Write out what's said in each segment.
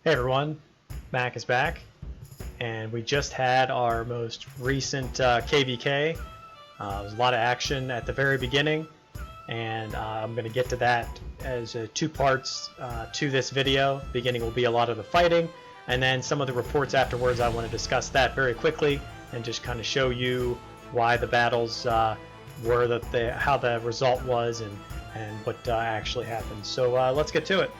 Hey everyone, Mac is back, and we just had our most recent KVK. There was a lot of action at the very beginning, and I'm going to get to that as two parts to this video. The beginning will be a lot of the fighting, and then some of the reports afterwards. I want to discuss that very quickly and just kind of show you why the battles were, how the result was, and what actually happened. So let's get to it.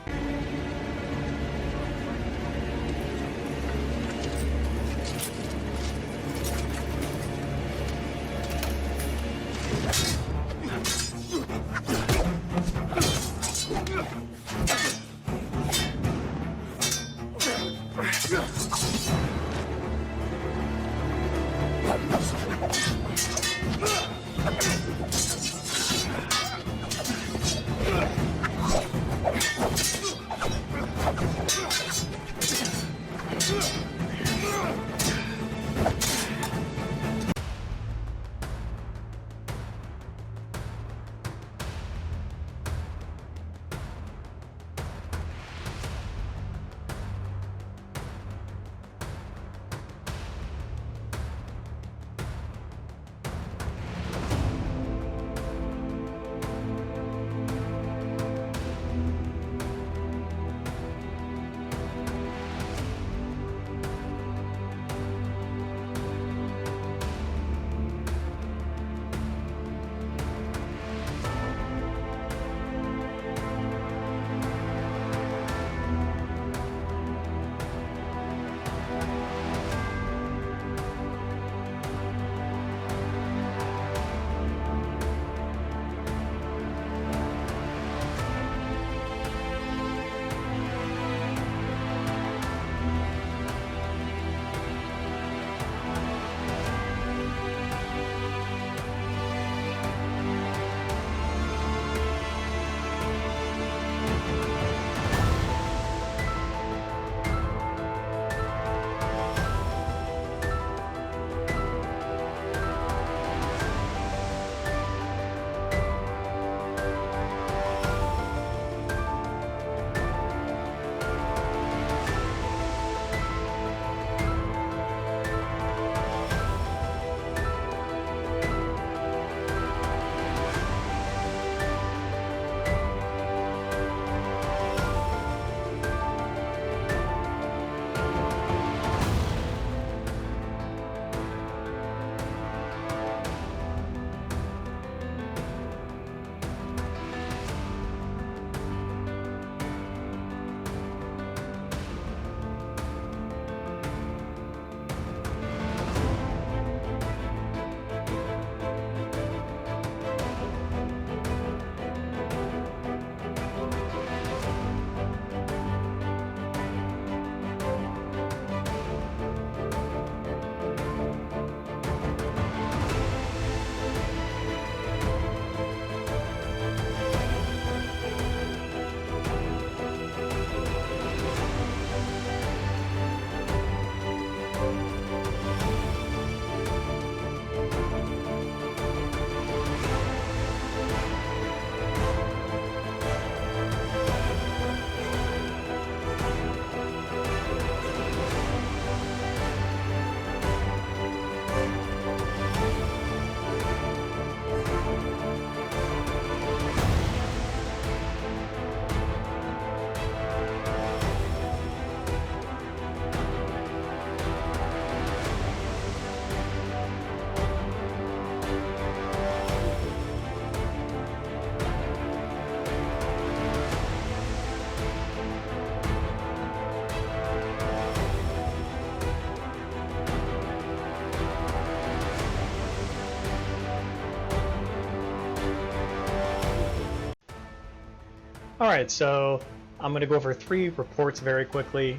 Alright, so I'm going to go over three reports very quickly.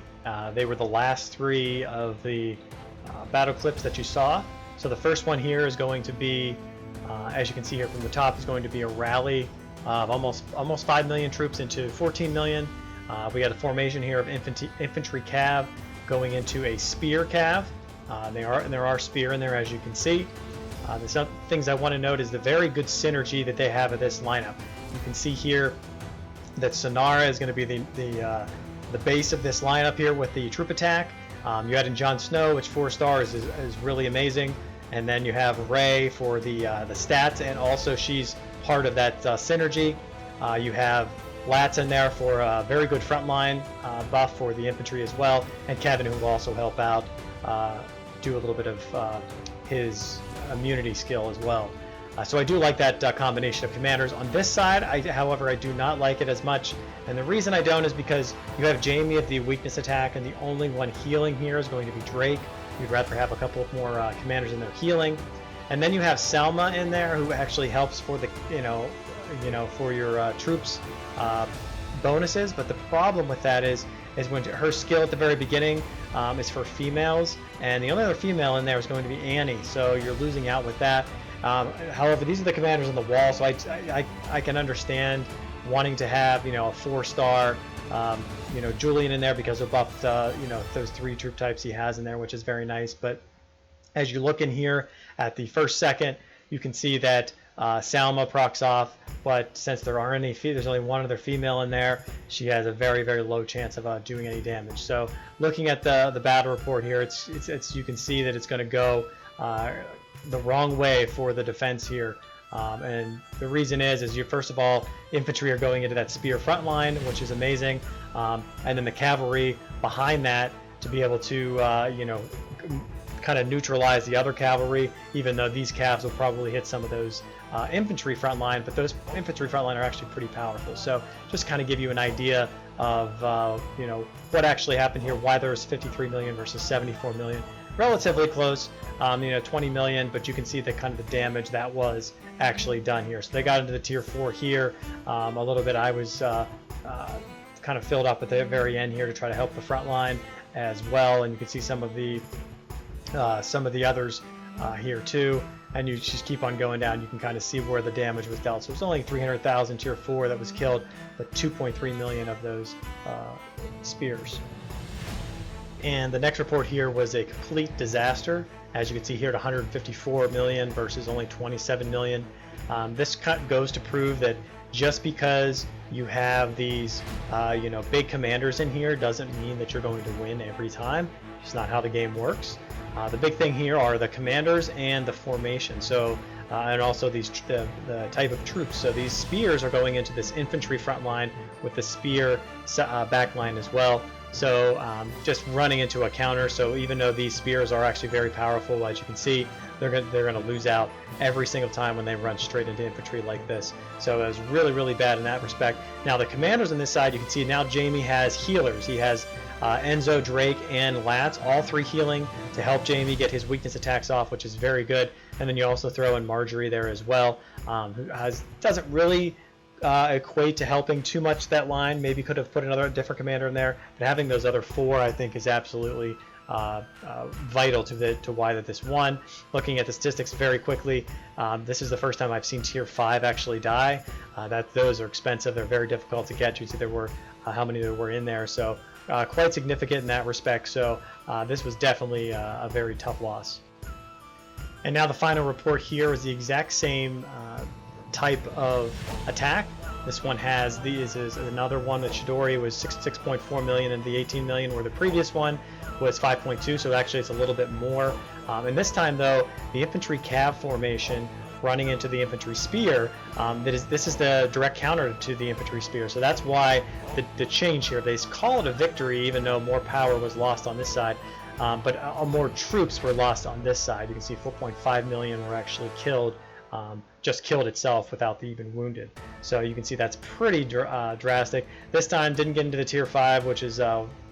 They were the last three of the battle clips that you saw. So the first one here is going to be, as you can see here from the top, is going to be a rally of almost 5 million troops into 14 million. We got a formation here of infantry cav going into a spear cav. There are spear in there, as you can see. The some things I want to note is the very good synergy that they have of this lineup. You can see here that Sonara is going to be the the base of this lineup here with the troop attack. You add in Jon Snow, which 4 stars is really amazing, and then you have Rey for the stats, and also she's part of that synergy. You have Latz in there for a very good frontline buff for the infantry as well, and Kevin, who will also help out, do a little bit of his immunity skill as well. So I do like that combination of commanders. On this side, however, I do not like it as much, and the reason I don't is because you have Jaime of the weakness attack, and the only one healing here is going to be Drake. You'd rather have a couple more commanders in there healing, and then you have Selma in there, who actually helps for the for your troops bonuses. But the problem with that is when her skill at the very beginning is for females, and the only other female in there is going to be Annie, so you're losing out with that. However, these are the commanders on the wall, so I can understand wanting to have a 4-star Julian in there because of buffed those 3 troop types he has in there, which is very nice. But as you look in here at the first second, you can see that Salma procs off, but since there aren't any, there's only one other female in there, she has a very, very low chance of doing any damage. So looking at the battle report here, it's you can see that it's going to go the wrong way for the defense here, and the reason is you first of all, infantry are going into that spear front line, which is amazing, and then the cavalry behind that to be able to kind of neutralize the other cavalry, even though these cavs will probably hit some of those infantry front line, but those infantry front line are actually pretty powerful. So just kind of give you an idea of what actually happened here, why there's 53 million versus 74 million. Relatively close, 20 million, but you can see the kind of the damage that was actually done here. So they got into the tier 4 here a little bit. I was kind of filled up at the very end here to try to help the front line as well, and you can see some of the others here too, and you just keep on going down. You can kind of see where the damage was dealt. So it's only 300,000 tier 4 that was killed, but 2.3 million of those spears. And the next report here was a complete disaster. As you can see here at 154 million versus only 27 million. This cut goes to prove that just because you have these big commanders in here doesn't mean that you're going to win every time. It's not how the game works. The big thing here are the commanders and the formation. So and also the type of troops. So these spears are going into this infantry front line with the spear back line as well. So just running into a counter. So even though these spears are actually very powerful, as you can see, they're going to lose out every single time when they run straight into infantry like this. So it was really, really bad in that respect. Now the commanders on this side, you can see now Jaime has healers. He has Enzo, Drake, and Latz, all 3 healing to help Jaime get his weakness attacks off, which is very good. And then you also throw in Marjorie there as well, who doesn't really equate to helping too much that line. Maybe could have put another different commander in there, but having those other 4 I think is absolutely vital to why that this won. Looking at the statistics very quickly, this is the first time I've seen tier 5 actually die. Those are expensive, they're very difficult to get. You see there were how many there were in there, so quite significant in that respect. So this was definitely a very tough loss. And now the final report here is the exact same type of attack. This one has is another one that Chidori was 6.4 million and the 18 million, where the previous one was 5.2, so actually it's a little bit more. And this time though, the infantry cav formation running into the infantry spear, this is the direct counter to the infantry spear, so that's why the change here. They call it a victory even though more power was lost on this side, but more troops were lost on this side. You can see 4.5 million were actually killed, just killed itself without even wounded. So you can see that's pretty drastic. This time didn't get into the tier 5, which is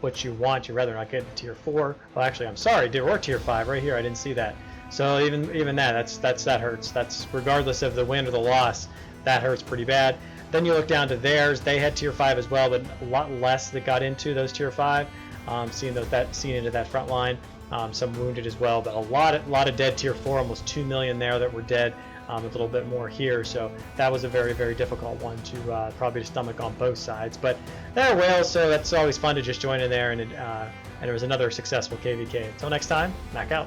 what you want. You'd rather not get into tier 4. Well, actually, I'm sorry, there were tier 5 right here. I didn't see that. So even that hurts. That's regardless of the win or the loss, that hurts pretty bad. Then you look down to theirs. They had tier 5 as well, but a lot less that got into those tier 5. Seeing into that front line. Some wounded as well, but a lot of dead tier 4, almost 2 million there that were dead. A little bit more here, so that was a very, very difficult one to probably stomach on both sides. But they're whales, so that's always fun to just join in there, and it was another successful KVK. Until next time, Mac out.